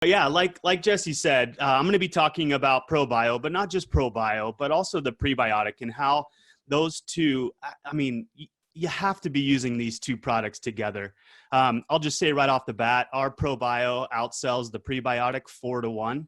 Yeah, like Jesse said, I'm going to be talking about Probio, but not just Probio, but also the prebiotic and how those two, I mean, you have to be using these two products together. I'll just say right off the bat, our Probio outsells the prebiotic 4-to-1.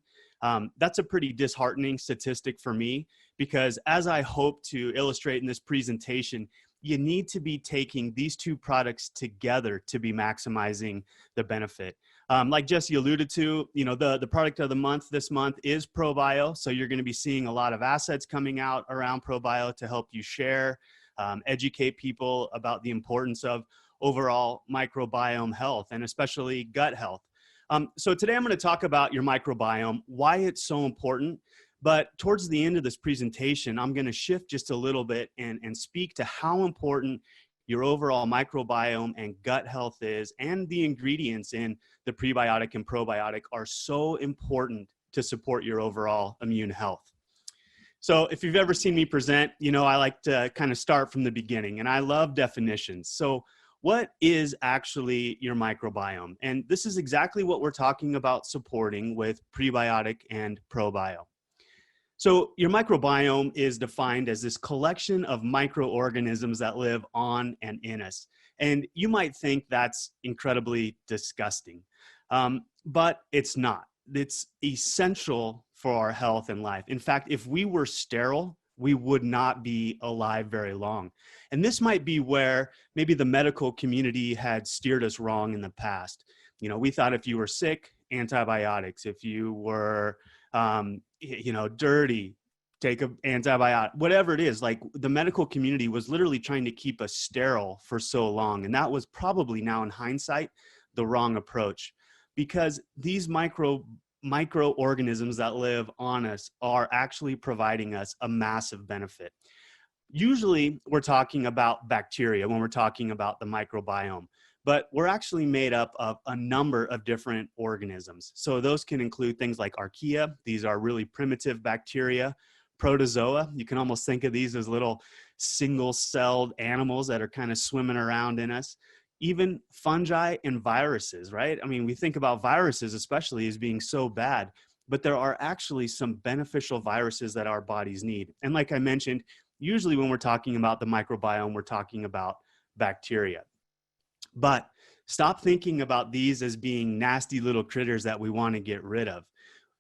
That's a pretty disheartening statistic for me because as I hope to illustrate in this presentation, you need to be taking these two products together to be maximizing the benefit. Like Jesse alluded to, you know, the product of the month this month is Probio. So you're going to be seeing a lot of assets coming out around Probio to help you share, educate people about the importance of overall microbiome health and especially gut health. So today I'm going to talk about your microbiome, why it's so important. But towards the end of this presentation, I'm going to shift just a little bit and speak to how important your overall microbiome and gut health is, and the ingredients in the prebiotic and probiotic are so important to support your overall immune health. So if you've ever seen me present, you know, I like to kind of start from the beginning, and I love definitions. So what is actually your microbiome? And this is exactly what we're talking about supporting with prebiotic and probio. So your microbiome is defined as this collection of microorganisms that live on and in us. And you might think that's incredibly disgusting, but it's not. It's essential for our health and life. In fact, if we were sterile, we would not be alive very long. And this might be where maybe the medical community had steered us wrong in the past. You know, we thought if you were sick, antibiotics. If you were you know, dirty, take an antibiotic, whatever it is. Like the medical community was literally trying to keep us sterile for so long. And that was probably now in hindsight, the wrong approach, because these microorganisms that live on us are actually providing us a massive benefit. Usually we're talking about bacteria when we're talking about the microbiome, but we're actually made up of a number of different organisms. So those can include things like archaea. These are really primitive bacteria. Protozoa, you can almost think of these as little single-celled animals that are kind of swimming around in us. Even fungi and viruses, right? I mean, we think about viruses especially as being so bad, but there are actually some beneficial viruses that our bodies need. And like I mentioned, usually when we're talking about the microbiome, we're talking about bacteria. But stop thinking about these as being nasty little critters that we want to get rid of.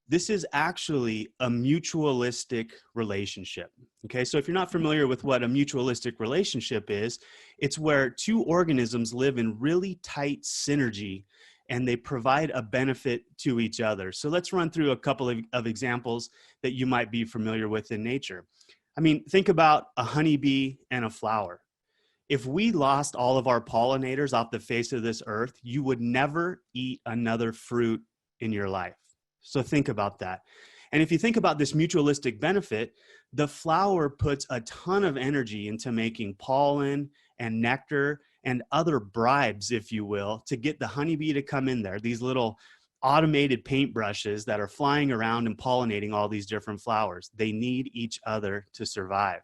This is actually a mutualistic relationship. Okay, so if you're not familiar with what a mutualistic relationship is, it's where two organisms live in really tight synergy and they provide a benefit to each other. So let's run through a couple of examples that you might be familiar with in nature. I mean, think about a honeybee and a flower. If we lost all of our pollinators off the face of this earth, you would never eat another fruit in your life. So think about that. And if you think about this mutualistic benefit, the flower puts a ton of energy into making pollen and nectar and other bribes, if you will, to get the honeybee to come in there, these little automated paintbrushes that are flying around and pollinating all these different flowers. They need each other to survive.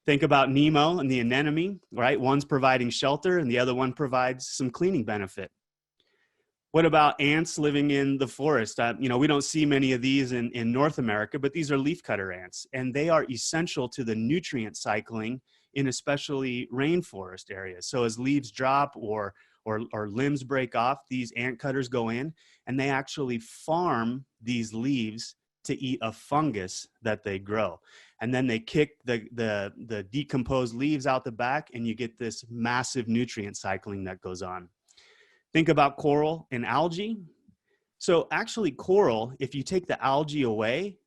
Think about Nemo and the anemone, right? One's providing shelter and the other one provides some cleaning benefit. What about ants living in the forest? You know, we don't see many of these in North America, but these are leafcutter ants, and they are essential to the nutrient cycling in especially rainforest areas. So as leaves drop or limbs break off, these ant cutters go in and they actually farm these leaves to eat a fungus that they grow. And then they kick the decomposed leaves out the back and you get this massive nutrient cycling that goes on. Think about coral and algae. So actually coral, if you take the algae away,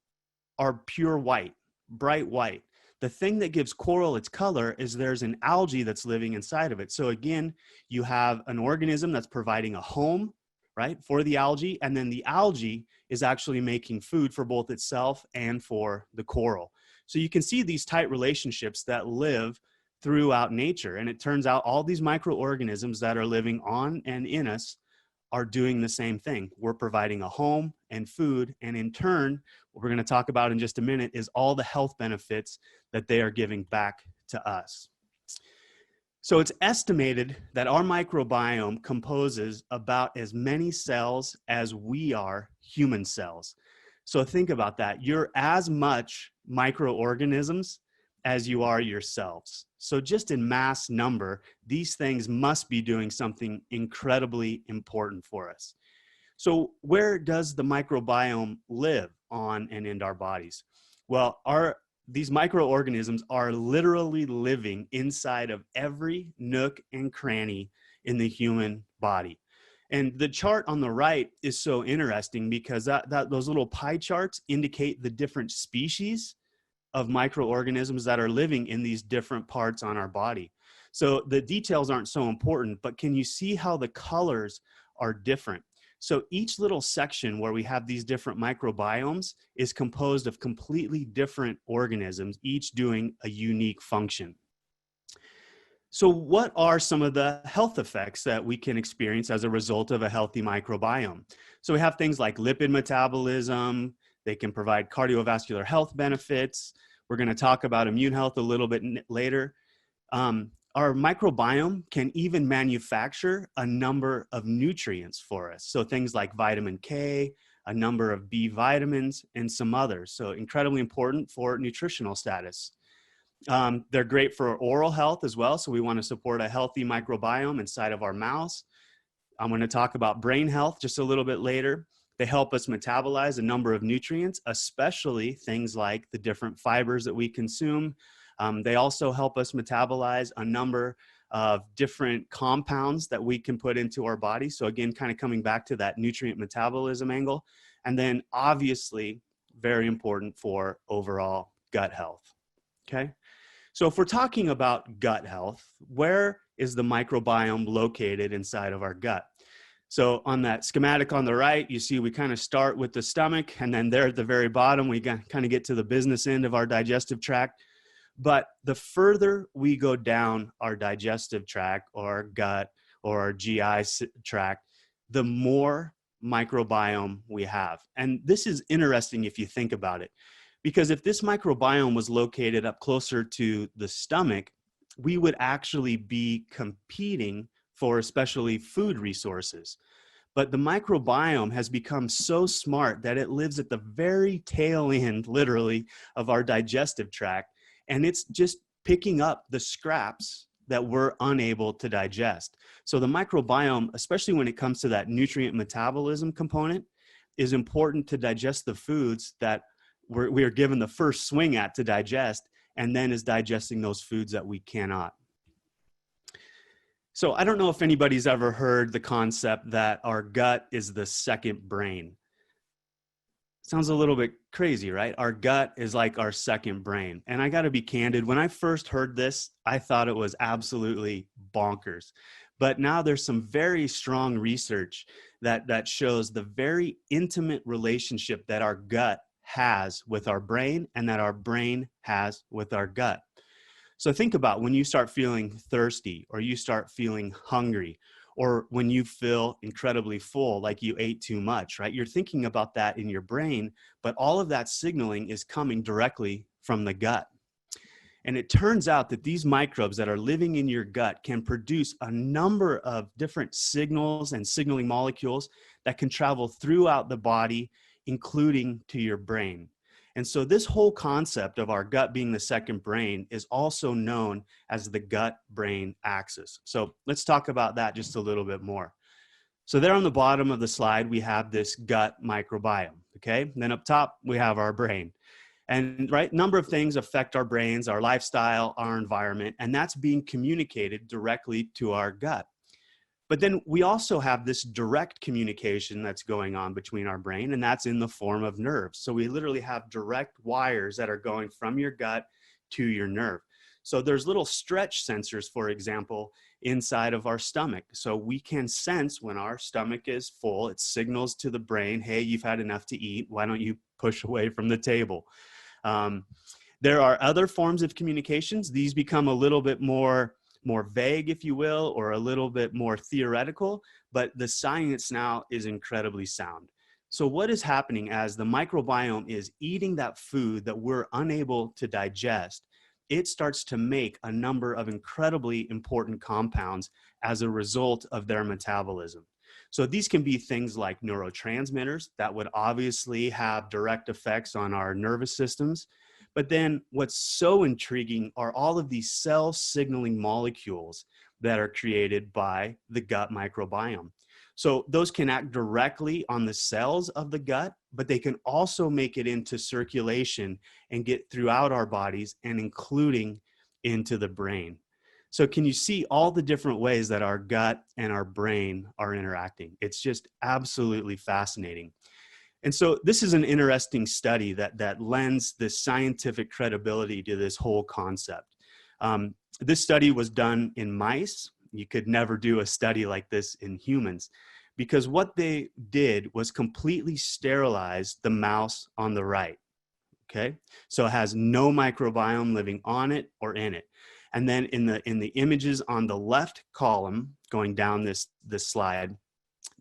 are pure white, bright white. The thing that gives coral its color is there's an algae that's living inside of it. So again, you have an organism that's providing a home, right, for the algae, and then the algae is actually making food for both itself and for the coral. So you can see these tight relationships that live throughout nature. And it turns out all these microorganisms that are living on and in us are doing the same thing. We're providing a home and food, and in turn, what we're going to talk about in just a minute is all the health benefits that they are giving back to us. So it's estimated that our microbiome composes about as many cells as we are human cells. So think about that. You're as much microorganisms as you are yourselves. So just in mass number, these things must be doing something incredibly important for us. So where does the microbiome live on and in our bodies? Well, these microorganisms are literally living inside of every nook and cranny in the human body. And the chart on the right is so interesting because those little pie charts indicate the different species of microorganisms that are living in these different parts on our body. So the details aren't so important, but can you see how the colors are different? So each little section where we have these different microbiomes is composed of completely different organisms, each doing a unique function. So what are some of the health effects that we can experience as a result of a healthy microbiome? So we have things like lipid metabolism. They can provide cardiovascular health benefits. We're going to talk about immune health a little bit later. Our microbiome can even manufacture a number of nutrients for us. So things like vitamin K, a number of B vitamins, and some others. So incredibly important for nutritional status. They're great for oral health as well. So we want to support a healthy microbiome inside of our mouths. I'm going to talk about brain health just a little bit later. They help us metabolize a number of nutrients, especially things like the different fibers that we consume. They also help us metabolize a number of different compounds that we can put into our body. So again, kind of coming back to that nutrient metabolism angle. And then obviously, very important for overall gut health. Okay. So if we're talking about gut health, where is the microbiome located inside of our gut? So on that schematic on the right, you see we kind of start with the stomach, and then there at the very bottom, we kind of get to the business end of our digestive tract. But the further we go down our digestive tract or our gut or our GI tract, the more microbiome we have. And this is interesting if you think about it, because if this microbiome was located up closer to the stomach, we would actually be competing for especially food resources. But the microbiome has become so smart that it lives at the very tail end, literally, of our digestive tract. And it's just picking up the scraps that we're unable to digest. So the microbiome, especially when it comes to that nutrient metabolism component, is important to digest the foods that we are given the first swing at to digest, and then is digesting those foods that we cannot. So I don't know if anybody's ever heard the concept that our gut is the second brain. Sounds a little bit crazy, right? Our gut is like our second brain. And I got to be candid, when I first heard this, I thought it was absolutely bonkers. But now there's some very strong research that shows the very intimate relationship that our gut has with our brain and that our brain has with our gut. So think about when you start feeling thirsty, or you start feeling hungry, or when you feel incredibly full, like you ate too much, right? You're thinking about that in your brain, but all of that signaling is coming directly from the gut. And it turns out that these microbes that are living in your gut can produce a number of different signals and signaling molecules that can travel throughout the body, including to your brain. And so this whole concept of our gut being the second brain is also known as the gut-brain axis. So let's talk about that just a little bit more. So there on the bottom of the slide, we have this gut microbiome, okay? And then up top, we have our brain. And right, number of things affect our brains, our lifestyle, our environment, and that's being communicated directly to our gut. But then we also have this direct communication that's going on between our brain, and that's in the form of nerves. So we literally have direct wires that are going from your gut to your nerve. So there's little stretch sensors, for example, inside of our stomach. So we can sense when our stomach is full. It signals to the brain, hey, you've had enough to eat. Why don't you push away from the table? There are other forms of communications. These become a little bit more vague, if you will, or a little bit more theoretical, but the science now is incredibly sound. So what is happening as the microbiome is eating that food that we're unable to digest? it starts to make a number of incredibly important compounds as a result of their metabolism. So these can be things like neurotransmitters that would obviously have direct effects on our nervous systems. But then what's so intriguing are all of these cell signaling molecules that are created by the gut microbiome. So those can act directly on the cells of the gut, but they can also make it into circulation and get throughout our bodies and including into the brain. So can you see all the different ways that our gut and our brain are interacting? It's just absolutely fascinating. And so this is an interesting study that lends the scientific credibility to this whole concept. This study was done in mice. You could never do a study like this in humans, because what they did was completely sterilize the mouse on the right. Okay, so it has no microbiome living on it or in it. And then in the images on the left column, going down this slide,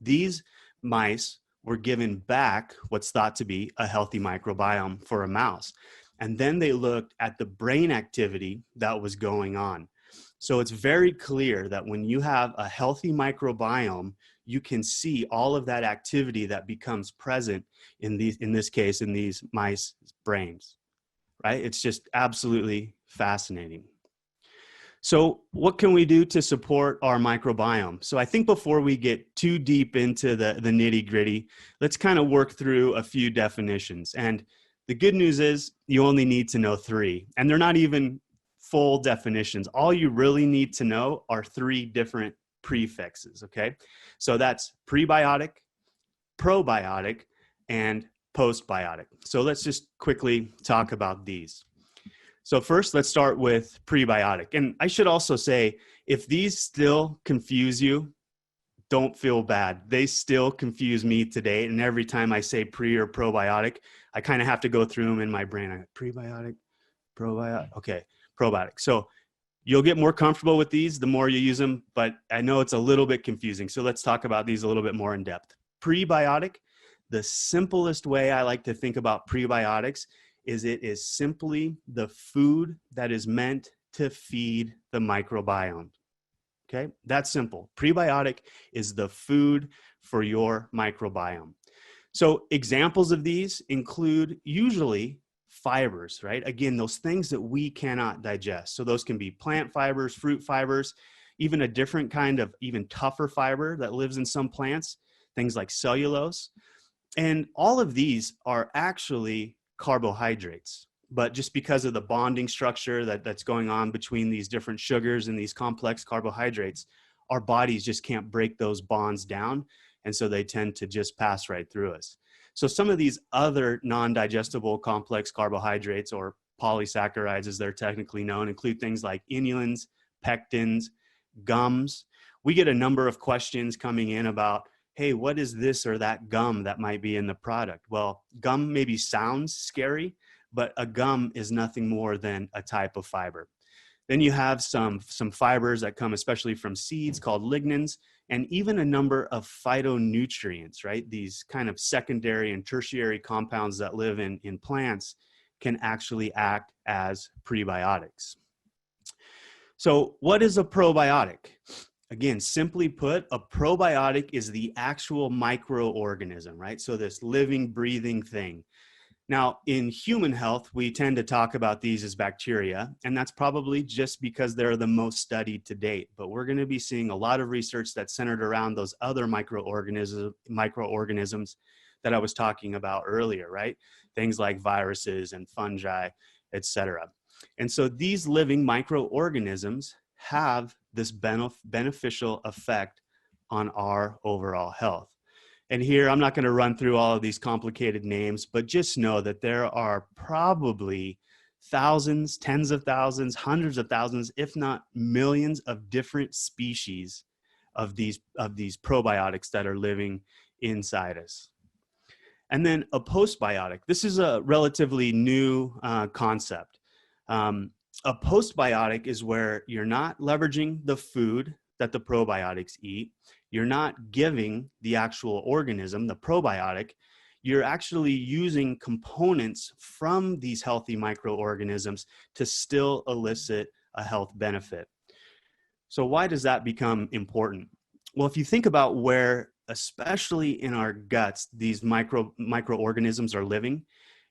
these mice were given back what's thought to be a healthy microbiome for a mouse. And then they looked at the brain activity that was going on. So it's very clear that when you have a healthy microbiome, you can see all of that activity that becomes present in this case, in these mice brains, right? It's just absolutely fascinating. So what can we do to support our microbiome? So I think before we get too deep into the nitty gritty, let's kind of work through a few definitions. And the good news is you only need to know 3, and they're not even full definitions. All you really need to know are 3 different prefixes, okay? So that's prebiotic, probiotic, and postbiotic. So let's just quickly talk about these. So first, let's start with prebiotic. And I should also say, if these still confuse you, don't feel bad. They still confuse me today. And every time I say pre or probiotic, I kind of have to go through them in my brain. Prebiotic, probiotic, okay, probiotic. So you'll get more comfortable with these the more you use them, but I know it's a little bit confusing. So let's talk about these a little bit more in depth. Prebiotic, the simplest way I like to think about prebiotics is it is simply the food that is meant to feed the microbiome. Okay, that's simple. Prebiotic is the food for your microbiome. So examples of these include usually fibers, right? Again, those things that we cannot digest. So those can be plant fibers, fruit fibers, even a different kind of even tougher fiber that lives in some plants, things like cellulose. And all of these are actually carbohydrates, but just because of the bonding structure that's going on between these different sugars and these complex carbohydrates, our bodies just can't break those bonds down. And so they tend to just pass right through us. So some of these other non-digestible complex carbohydrates, or polysaccharides as they're technically known, include things like inulins, pectins, gums. We get a number of questions coming in about, hey, what is this or that gum that might be in the product? Well, gum maybe sounds scary, but a gum is nothing more than a type of fiber. Then you have some fibers that come especially from seeds called lignans, and even a number of phytonutrients, right? These kind of secondary and tertiary compounds that live in plants can actually act as prebiotics. So what is a probiotic? Again, simply put, a probiotic is the actual microorganism, right? So this living, breathing thing. Now, in human health, we tend to talk about these as bacteria, and that's probably just because they're the most studied to date. But we're going to be seeing a lot of research that's centered around those other microorganisms that I was talking about earlier, right? Things like viruses and fungi, etc. And so these living microorganisms have this beneficial effect on our overall health. And here, I'm not going to run through all of these complicated names, but just know that there are probably thousands, tens of thousands, hundreds of thousands, if not millions of different species of these probiotics that are living inside us. And then a postbiotic. This is a relatively new concept. A postbiotic is where you're not leveraging the food that the probiotics eat. You're not giving the actual organism, the probiotic. you're actually using components from these healthy microorganisms to still elicit a health benefit. So why does that become important? Well, if you think about where, especially in our guts, these microorganisms are living,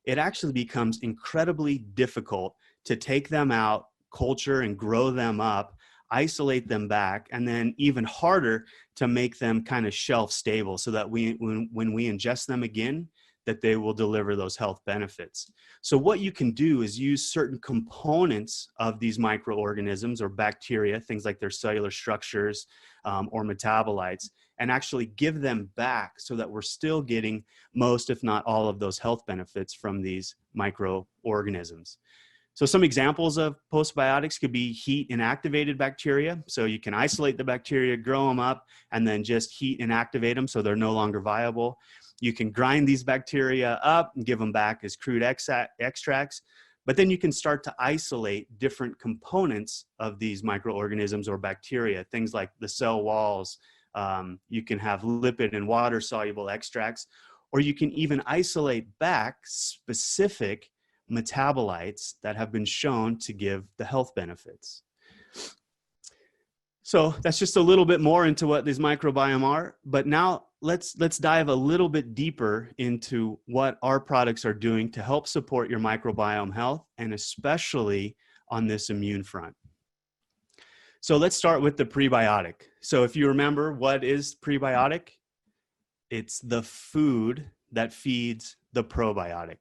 it actually becomes incredibly difficult to take them out, culture and grow them up, isolate them back, and then even harder to make them kind of shelf stable so that when we ingest them again, that they will deliver those health benefits. So what you can do is use certain components of these microorganisms or bacteria, things like their cellular structures or metabolites, and actually give them back so that we're still getting most, if not all, of those health benefits from these microorganisms. So some examples of postbiotics could be heat inactivated bacteria. So you can isolate the bacteria, grow them up, and then just heat inactivate them so they're no longer viable. You can grind these bacteria up and give them back as crude extracts. But then you can start to isolate different components of these microorganisms or bacteria, things like the cell walls. You can have lipid and water soluble extracts, or you can even isolate back specific metabolites that have been shown to give the health benefits. So that's just a little bit more into what these microbiome are, but now let's dive a little bit deeper into what our products are doing to help support your microbiome health, and especially on this immune front. So let's start with the prebiotic. So if you remember, what is prebiotic? It's the food that feeds the probiotic.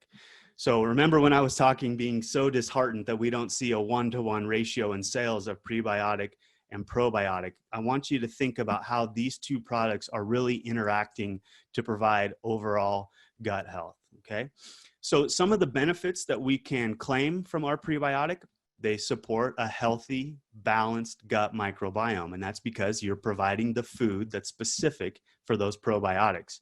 So remember when I was talking, being so disheartened that we don't see a 1-to-1 ratio in sales of prebiotic and probiotic, I want you to think about how these two products are really interacting to provide overall gut health, okay? So some of the benefits that we can claim from our prebiotic, they support a healthy, balanced gut microbiome, and that's because you're providing the food that's specific for those probiotics.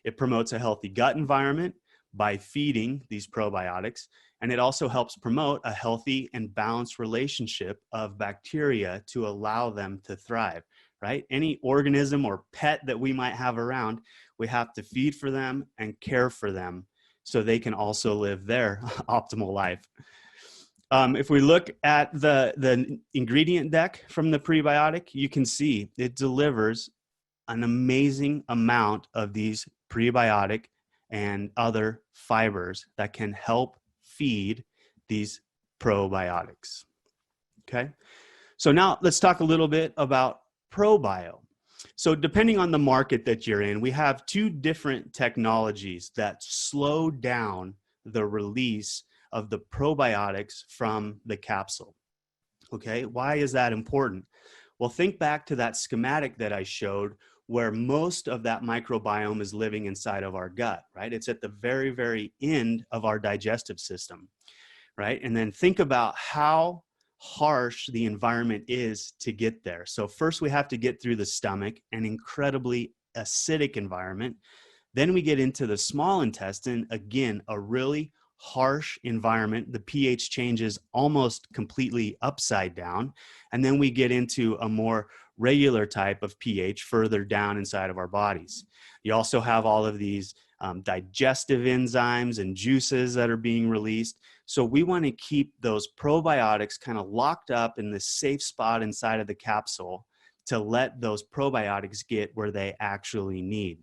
It promotes a healthy gut environment by feeding these probiotics, and it also helps promote a healthy and balanced relationship of bacteria to allow them to thrive, right? Any organism or pet that we might have around, we have to feed for them and care for them so they can also live their optimal life. If we look at the ingredient deck from the prebiotic, you can see it delivers an amazing amount of these prebiotic and other fibers that can help feed these probiotics. Okay, so now let's talk a little bit about Probio. So depending on the market that you're in, we have two different technologies that slow down the release of the probiotics from the capsule. Okay, why is that important? Well, think back to that schematic that I showed where most of that microbiome is living inside of our gut, right? It's at the very, very end of our digestive system, right? And then think about how harsh the environment is to get there. So first we have to get through the stomach, an incredibly acidic environment. Then we get into the small intestine, again, a really harsh environment. The pH changes almost completely upside down. And then we get into a more regular type of pH further down inside of our bodies. You also have all of these digestive enzymes and juices that are being released. So we want to keep those probiotics kind of locked up in this safe spot inside of the capsule to let those probiotics get where they actually need.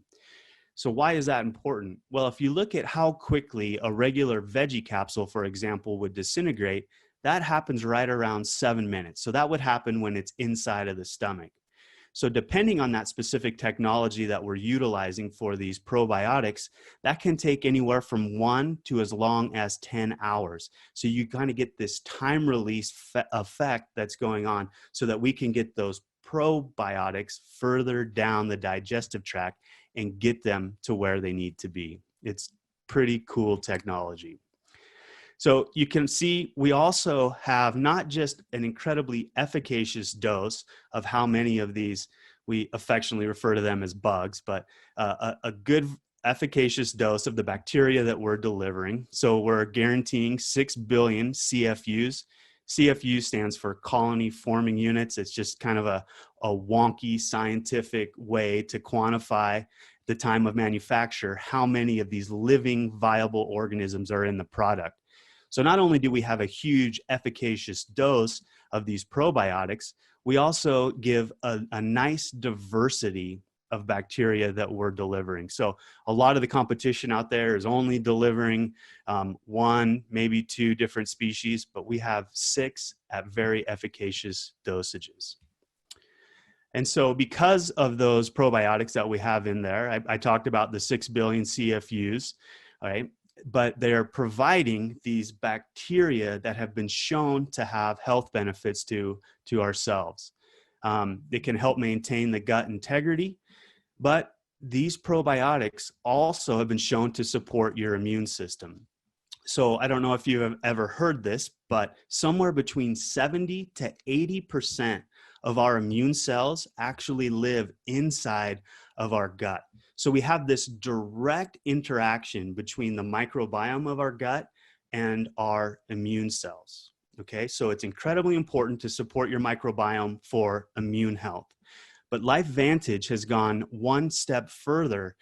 So why is that important? Well, if you look at how quickly a regular veggie capsule, for example, would disintegrate, that happens right around 7 minutes. So that would happen when it's inside of the stomach. So depending on that specific technology that we're utilizing for these probiotics, that can take anywhere from 1 to as long as 10 hours. So you kind of get this time release effect that's going on so that we can get those probiotics further down the digestive tract and get them to where they need to be. It's pretty cool technology. So you can see we also have not just an incredibly efficacious dose of how many of these, we affectionately refer to them as bugs, but a good efficacious dose of the bacteria that we're delivering. So we're guaranteeing 6 billion CFUs. CFU stands for colony forming units. It's just kind of a wonky scientific way to quantify the time of manufacture, how many of these living, viable organisms are in the product. So not only do we have a huge efficacious dose of these probiotics, we also give a nice diversity of bacteria that we're delivering. So a lot of the competition out there is only delivering one, maybe two different species, but we have 6 at very efficacious dosages. And so because of those probiotics that we have in there, I talked about the 6 billion CFUs, right? But they're providing these bacteria that have been shown to have health benefits to ourselves. It can help maintain the gut integrity, but these probiotics also have been shown to support your immune system. So I don't know if you have ever heard this, but somewhere between 70 to 80% of our immune cells actually live inside of our gut. So we have this direct interaction between the microbiome of our gut and our immune cells. Okay, so it's incredibly important to support your microbiome for immune health. But LifeVantage has gone one step further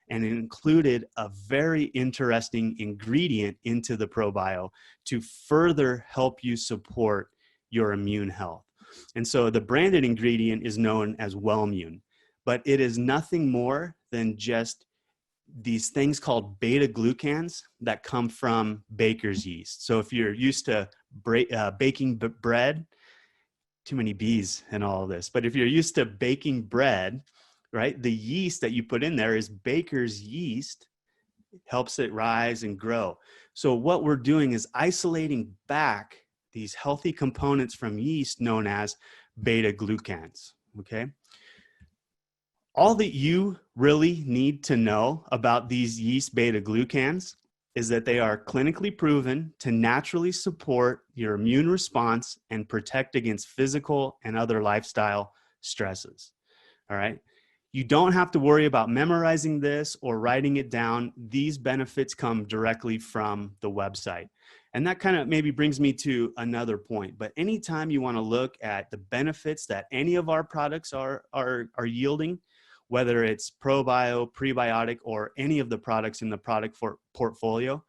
and included a very interesting ingredient into the Probio to further help you support your immune health. And so the branded ingredient is known as Wellmune, but it is nothing more than just these things called beta glucans that come from baker's yeast. So if you're used to baking bread, too many B's in all of this, but if you're used to baking bread, right, the yeast that you put in there is baker's yeast, helps it rise and grow. So what we're doing is isolating back these healthy components from yeast known as beta glucans, okay? All that you really need to know about these yeast beta glucans is that they are clinically proven to naturally support your immune response and protect against physical and other lifestyle stresses, all right? You don't have to worry about memorizing this or writing it down. These benefits come directly from the website. And that kind of maybe brings me to another point. But anytime you want to look at the benefits that any of our products are yielding, whether it's Probio, Prebiotic, or any of the products in the product portfolio,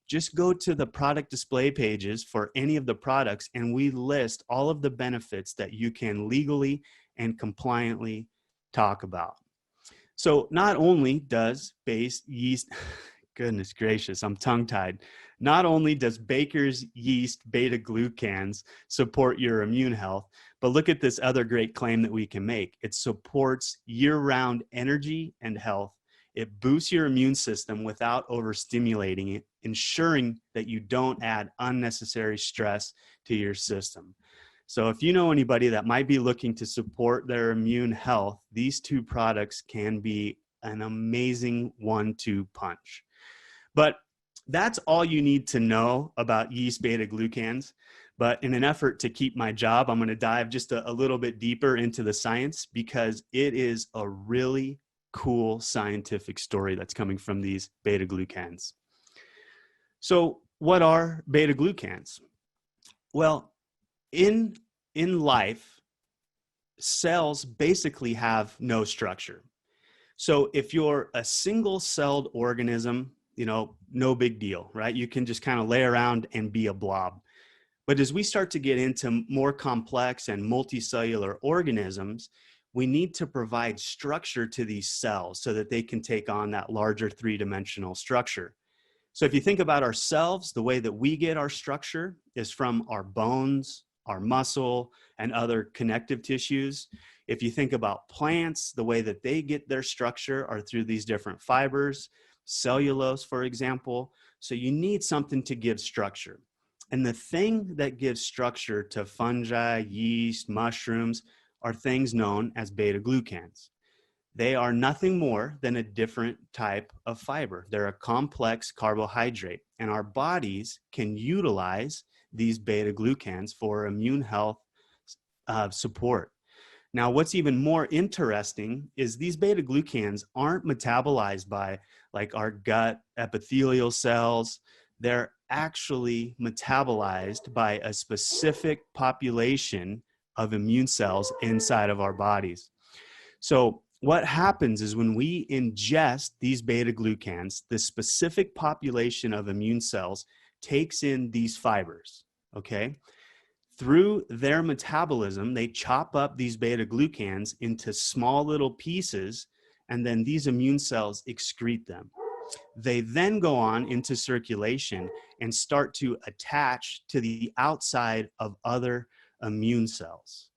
just go to the product display pages for any of the products, and we list all of the benefits that you can legally and compliantly talk about. So not only does yeast, goodness gracious, I'm tongue-tied. Not only does baker's yeast beta glucans support your immune health, but look at this other great claim that we can make. It supports year-round energy and health. It boosts your immune system without overstimulating it, ensuring that you don't add unnecessary stress to your system. So if you know anybody that might be looking to support their immune health, these 2 products can be an amazing 1-2 punch. But that's all you need to know about yeast beta glucans. But in an effort to keep my job, I'm going to dive just a little bit deeper into the science, because it is a really cool scientific story that's coming from these beta glucans. So what are beta glucans? Well, in life, cells basically have no structure. So if you're a single-celled organism, you know, no big deal, right? You can just kind of lay around and be a blob. But as we start to get into more complex and multicellular organisms, we need to provide structure to these cells so that they can take on that larger 3-dimensional structure. So if you think about ourselves, the way that we get our structure is from our bones, our muscle, and other connective tissues. If you think about plants, the way that they get their structure are through these different fibers, cellulose, for example. So you need something to give structure. And the thing that gives structure to fungi, yeast, mushrooms are things known as beta glucans. They are nothing more than a different type of fiber. They're a complex carbohydrate, and our bodies can utilize these beta glucans for immune health support. Now, what's even more interesting is these beta glucans aren't metabolized by like our gut epithelial cells. They're actually metabolized by a specific population of immune cells inside of our bodies. So what happens is when we ingest these beta glucans, the specific population of immune cells takes in these fibers, okay? Through their metabolism, they chop up these beta glucans into small little pieces, and then these immune cells excrete them. They then go on into circulation and start to attach to the outside of other immune cells.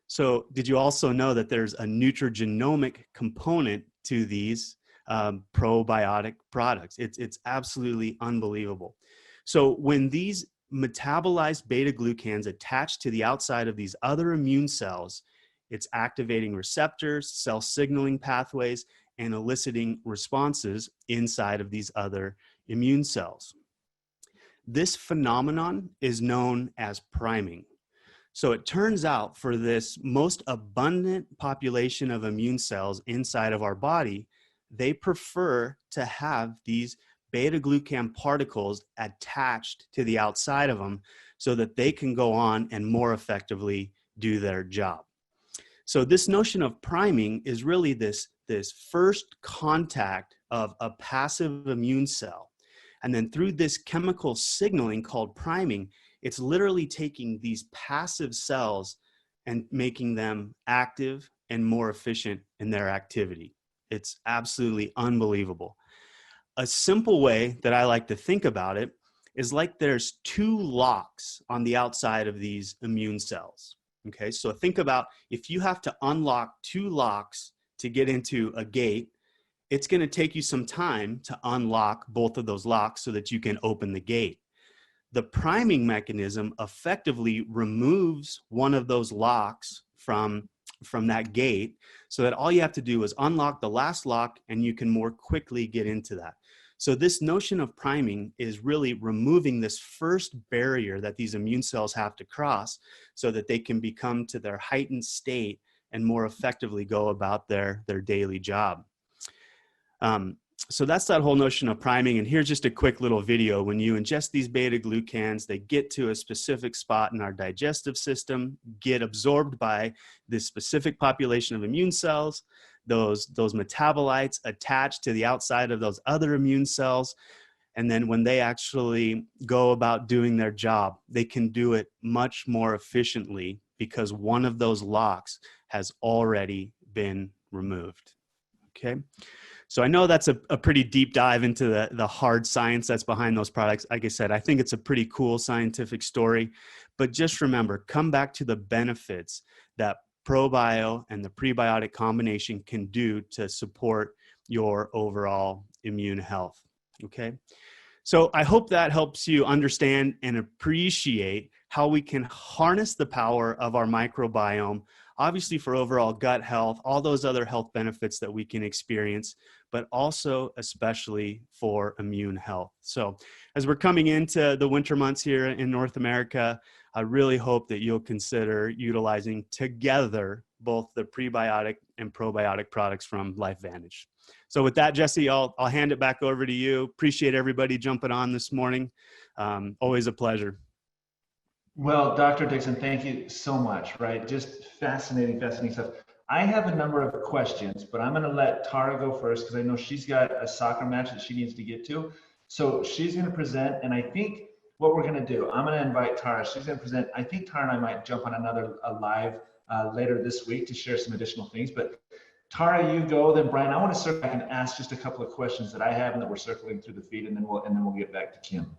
So did you also know that there's a nutrigenomic component to these probiotic products? It's absolutely unbelievable. So when these metabolized beta glucans attach to the outside of these other immune cells, it's activating receptors, cell signaling pathways, and eliciting responses inside of these other immune cells. This phenomenon is known as priming. So it turns out for this most abundant population of immune cells inside of our body, they prefer to have these beta glucan particles attached to the outside of them so that they can go on and more effectively do their job. So this notion of priming is really this first contact of a passive immune cell. And then through this chemical signaling called priming, it's literally taking these passive cells and making them active and more efficient in their activity. It's absolutely unbelievable. A simple way that I like to think about it is like there's two locks on the outside of these immune cells. Okay, so think about if you have to unlock two locks to get into a gate, it's going to take you some time to unlock both of those locks so that you can open the gate. The priming mechanism effectively removes one of those locks from that gate so that all you have to do is unlock the last lock and you can more quickly get into that. So this notion of priming is really removing this first barrier that these immune cells have to cross so that they can become to their heightened state and more effectively go about their daily job. So that's that whole notion of priming. And here's just a quick little video. When you ingest these beta glucans, they get to a specific spot in our digestive system, get absorbed by this specific population of immune cells. Those metabolites attach to the outside of those other immune cells. And then when they actually go about doing their job, they can do it much more efficiently because one of those locks has already been removed. Okay. So I know that's a pretty deep dive into the hard science that's behind those products. Like I said, I think it's a pretty cool scientific story, but just remember, come back to the benefits that Probio and the prebiotic combination can do to support your overall immune health. Okay. So I hope that helps you understand and appreciate how we can harness the power of our microbiome, obviously for overall gut health, all those other health benefits that we can experience, but also especially for immune health. So as we're coming into the winter months here in North America, I really hope that you'll consider utilizing together both the prebiotic and probiotic products from LifeVantage. So with that, Jesse, I'll hand it back over to you. Appreciate everybody jumping on this morning. Always a pleasure. Well, Dr. Dixon, thank you so much, right? Just fascinating stuff. I have a number of questions, but I'm going to let Tara go first because I know she's got a soccer match that she needs to get to. So she's going to present, and I think what we're going to do, I'm going to invite Tara. She's going to present. I think Tara and I might jump on a live later this week to share some additional things. But Tara, you go. Then Brian, I want to circle back and ask just a couple of questions that I have and that we're circling through the feed, and then we'll get back to Kim.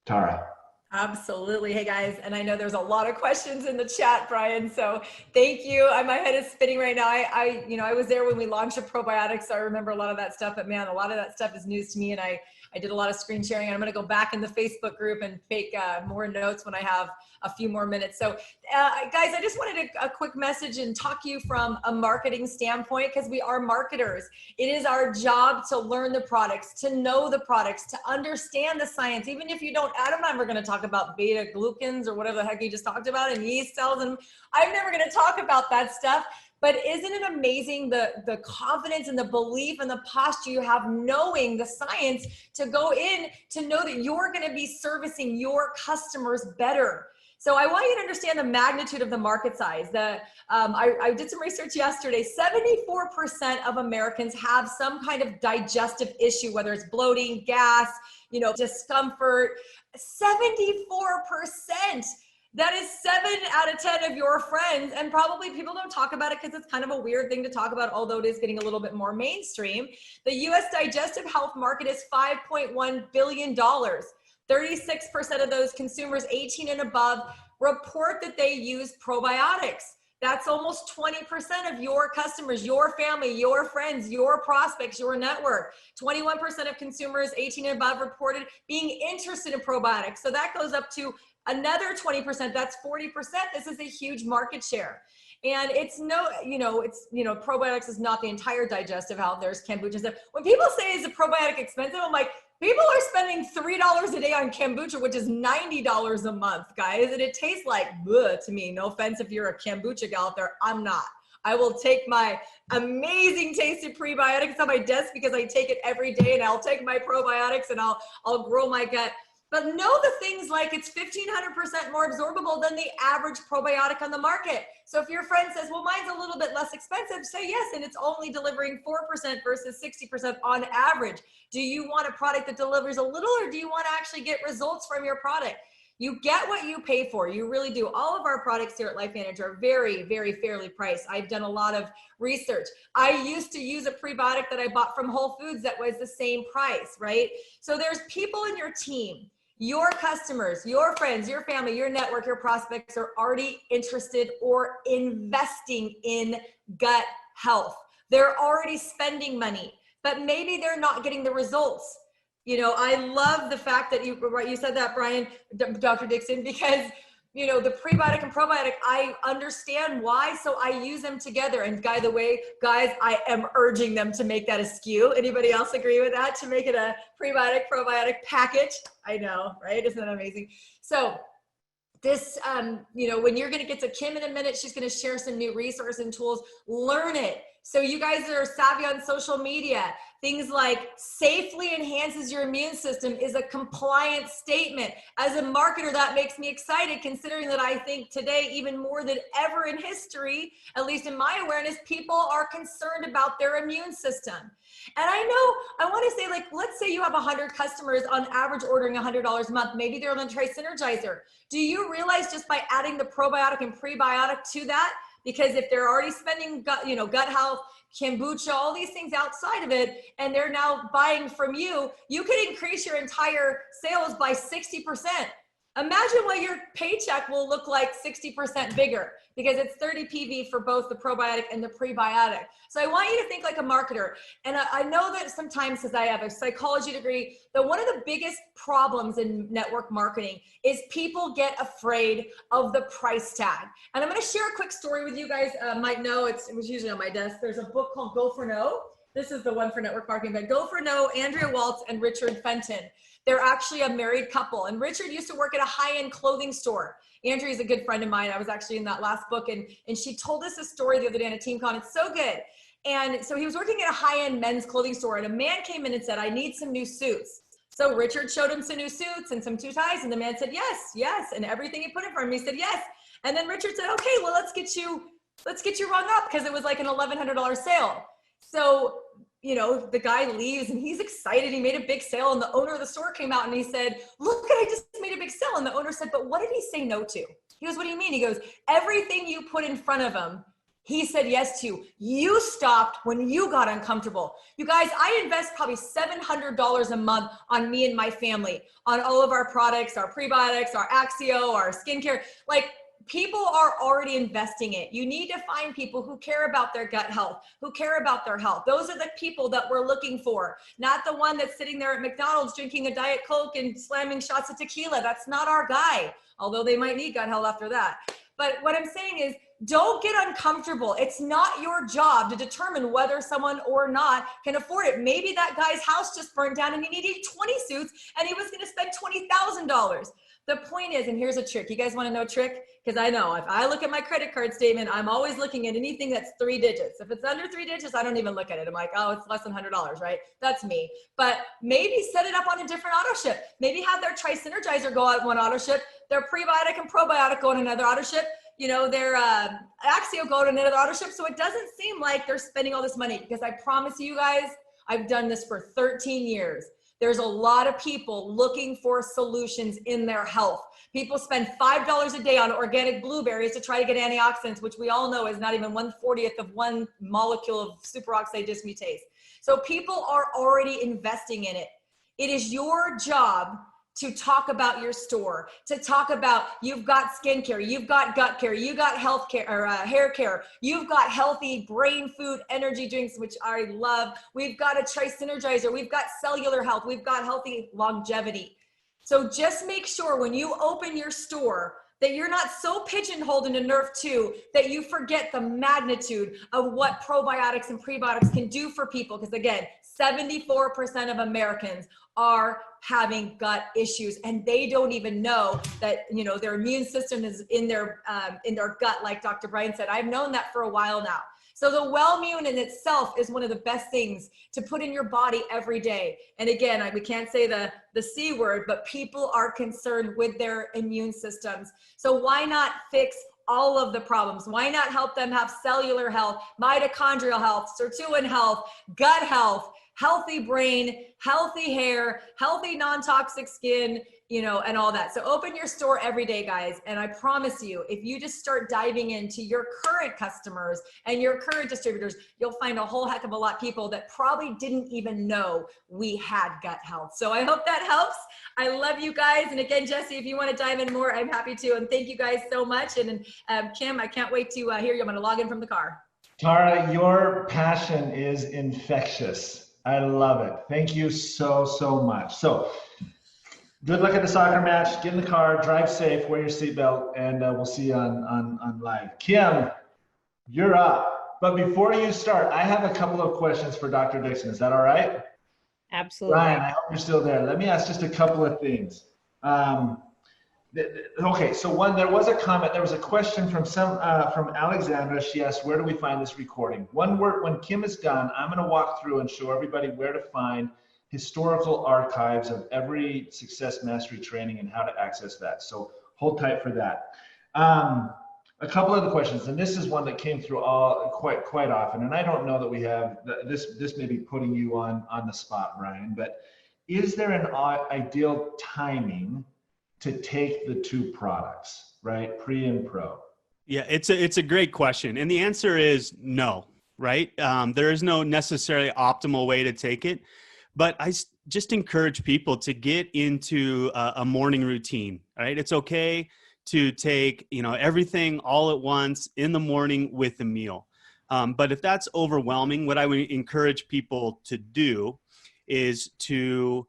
Tara. Absolutely. Hey guys, and I know there's a lot of questions in the chat, Brian, so thank you. My head is spinning right now. I was there when we launched a probiotics, so I remember a lot of that stuff, but man, a lot of that stuff is news to me, and I did a lot of screen sharing, and I'm going to go back in the Facebook group and take more notes when I have a few more minutes. So guys, I just wanted a quick message and talk to you from a marketing standpoint, because we are marketers. It is our job to learn the products, to know the products, to understand the science. Even if you don't, I'm never going to talk about beta glucans or whatever the heck you just talked about and yeast cells, and I'm never going to talk about that stuff. But isn't it amazing the confidence and the belief and the posture you have knowing the science to go in to know that you're going to be servicing your customers better? So I want you to understand the magnitude of the market size. I did some research yesterday. 74% of Americans have some kind of digestive issue, whether it's bloating, gas, discomfort. 74%. That is 7 out of 10 of your friends. And probably people don't talk about it because it's kind of a weird thing to talk about, although it is getting a little bit more mainstream. The US digestive health market is $5.1 billion. 36% of those consumers 18 and above report that they use probiotics. That's almost 20% of your customers, your family, your friends, your prospects, your network. 21% of consumers 18 and above reported being interested in probiotics. So that goes up to another 20%. That's 40%. This is a huge market share. And probiotics is not the entire digestive health. There's kombucha. When people say, is a probiotic expensive? I'm like, people are spending $3 a day on kombucha, which is $90 a month, guys. And it tastes like bleh to me. No offense if you're a kombucha gal out there. I'm not. I will take my amazing tasted prebiotics on my desk because I take it every day, and I'll take my probiotics and I'll grow my gut. But know the things like it's 1,500% more absorbable than the average probiotic on the market. So if your friend says, well, mine's a little bit less expensive, say yes, and it's only delivering 4% versus 60% on average. Do you want a product that delivers a little, or do you want to actually get results from your product? You get what you pay for. You really do. All of our products here at LifeVantage are very, very fairly priced. I've done a lot of research. I used to use a prebiotic that I bought from Whole Foods that was the same price, right? So there's people in your team, your customers, your friends, your family, your network, your prospects are already interested or investing in gut health. They're already spending money, but maybe they're not getting the results. I love the fact that you said that, Brian, Dr. Dixon, because the prebiotic and probiotic, I understand why, so I use them together. And by the way, guys, I am urging them to make that a SKU. Anybody else agree with that? To make it a prebiotic, probiotic package? I know, right? Isn't that amazing? So this, when you're going to get to Kim in a minute, she's going to share some new resources and tools. Learn it. So you guys that are savvy on social media, things like safely enhances your immune system is a compliance statement. As a marketer, that makes me excited, considering that I think today, even more than ever in history, at least in my awareness, people are concerned about their immune system. And I want to say, let's say you have 100 customers on average ordering $100 a month. Maybe they're on the Try Synergizer. Do you realize just by adding the probiotic and prebiotic to that, because if they're already spending gut health, kombucha, all these things outside of it, and they're now buying from you, you could increase your entire sales by 60%. Imagine what your paycheck will look like 60% bigger, because it's 30 PV for both the probiotic and the prebiotic. So I want you to think like a marketer. And I know that sometimes, because I have a psychology degree, that one of the biggest problems in network marketing is people get afraid of the price tag. And I'm going to share a quick story with you guys. Might know it was usually on my desk. There's a book called Go for No. This is the one for network marketing, but Go for No, Andrea Waltz and Richard Fenton. They're actually a married couple. And Richard used to work at a high-end clothing store. Andrea's a good friend of mine. I was actually in that last book, and she told us a story the other day on a team con. It's so good. And so he was working at a high-end men's clothing store, and a man came in and said, I need some new suits. So Richard showed him some new suits and some two ties, and the man said, yes, yes. And everything he put in front of him, he said, yes. And then Richard said, okay, well, let's get you rung up, because it was like an $1,100 sale. So the guy leaves and he's excited. He made a big sale, and the owner of the store came out and he said, look, I just made a big sale. And the owner said, but what did he say no to? He goes, what do you mean? He goes, everything you put in front of him, he said yes to. You stopped when you got uncomfortable. You guys, I invest probably $700 a month on me and my family, on all of our products, our prebiotics, our Axio, our skincare. People are already investing it. You need to find people who care about their gut health, who care about their health. Those are the people that we're looking for, not the one that's sitting there at McDonald's drinking a Diet Coke and slamming shots of tequila. That's not our guy, although they might need gut health after that. But what I'm saying is, don't get uncomfortable. It's not your job to determine whether someone or not can afford it. Maybe that guy's house just burned down and he needed 20 suits and he was going to spend $20,000. The point is, and here's a trick. You guys want to know a trick? Because I know if I look at my credit card statement, I'm always looking at anything that's 3 digits. If it's under 3 digits, I don't even look at it. I'm like, oh, it's less than $100, right? That's me. But maybe set it up on a different auto ship. Maybe have their Tri-Synergizer go out one auto ship, their Prebiotic and Probiotic go on another auto ship, you know, their Axio go to another auto ship. So it doesn't seem like they're spending all this money, because I promise you guys, I've done this for 13 years. There's a lot of people looking for solutions in their health. People spend $5 a day on organic blueberries to try to get antioxidants, which we all know is not even 1/40th of one molecule of superoxide dismutase. So people are already investing in it. It is your job to talk about your store, to talk about you've got skincare, you've got gut care, you got health care or hair care, you've got healthy brain food energy drinks, which I love. We've got a Tri-Synergizer, we've got cellular health, we've got healthy longevity. So just make sure when you open your store that you're not so pigeonholed into Nerf 2 that you forget the magnitude of what probiotics and prebiotics can do for people. Because again, 74% of Americans are having gut issues, and they don't even know that, you know, their immune system is in their gut, like Dr. Brian said. I've known that for a while now. So the Wellmune in itself is one of the best things to put in your body every day. And again, we can't say the C word, but people are concerned with their immune systems. So why not fix all of the problems? Why not help them have cellular health, mitochondrial health, sirtuin health, gut health, healthy brain, healthy hair, healthy non-toxic skin, you know, and all that. So open your store every day, guys. And I promise you, if you just start diving into your current customers and your current distributors, you'll find a whole heck of a lot of people that probably didn't even know we had gut health. So I hope that helps. I love you guys. And again, Jesse, if you want to dive in more, I'm happy to. And thank you guys so much. And Kim, I can't wait to hear you. I'm going to log in from the car. Tara, your passion is infectious. I love it. Thank you so, so much. So good luck at the soccer match. Get in the car, drive safe, wear your seatbelt, and we'll see you on live. Kim, you're up. But before you start, I have a couple of questions for Dr. Dixon. Is that all right? Absolutely. Ryan, I hope you're still there. Let me ask just a couple of things. Okay, so there was a comment, there was a question from Alexandra. She asked, where do we find this recording? When Kim is done, I'm gonna walk through and show everybody where to find historical archives of every Success Mastery training and how to access that. So hold tight for that. A couple of the questions, and this is one that came through quite often, and I don't know that we have, this may be putting you on the spot, Ryan, but is there an ideal timing to take the two products, right? Pre and pro? Yeah, it's a great question. And the answer is no, right? There is no necessarily optimal way to take it, but I just encourage people to get into a morning routine, right? It's okay to take, you know, everything all at once in the morning with a meal. But if that's overwhelming, what I would encourage people to do is to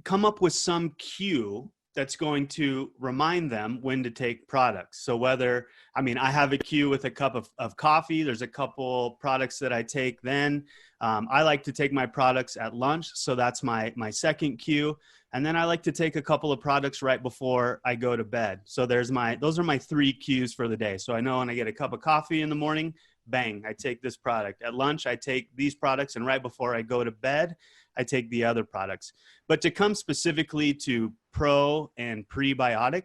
come up with some cue that's going to remind them when to take products. So whether, I mean, I have a cue with a cup of coffee. There's a couple products that I take then. I like to take my products at lunch. So that's my second cue. And then I like to take a couple of products right before I go to bed. So those are my 3 cues for the day. So I know when I get a cup of coffee in the morning, bang, I take this product. At lunch, I take these products. And right before I go to bed, I take the other products. But to come specifically to pro and prebiotic,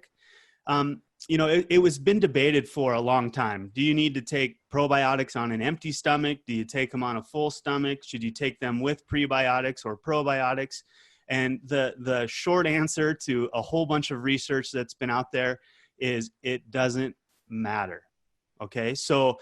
you know, it was been debated for a long time. Do you need to take probiotics on an empty stomach? Do you take them on a full stomach? Should you take them with prebiotics or probiotics? And the short answer to a whole bunch of research that's been out there is it doesn't matter. Okay, so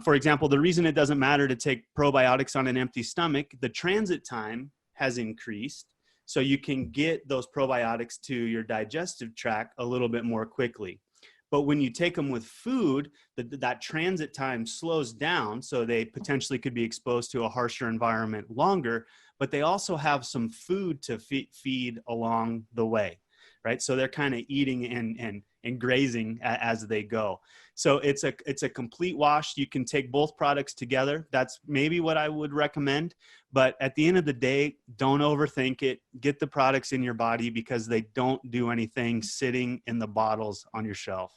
for example, the reason it doesn't matter to take probiotics on an empty stomach, the transit time has increased, so you can get those probiotics to your digestive tract a little bit more quickly. But when you take them with food, that transit time slows down, so they potentially could be exposed to a harsher environment longer, but they also have some food to feed along the way, right? So they're kind of eating and grazing as they go. So it's a complete wash. You can take both products together. That's maybe what I would recommend. But at the end of the day, don't overthink it. Get the products in your body because they don't do anything sitting in the bottles on your shelf.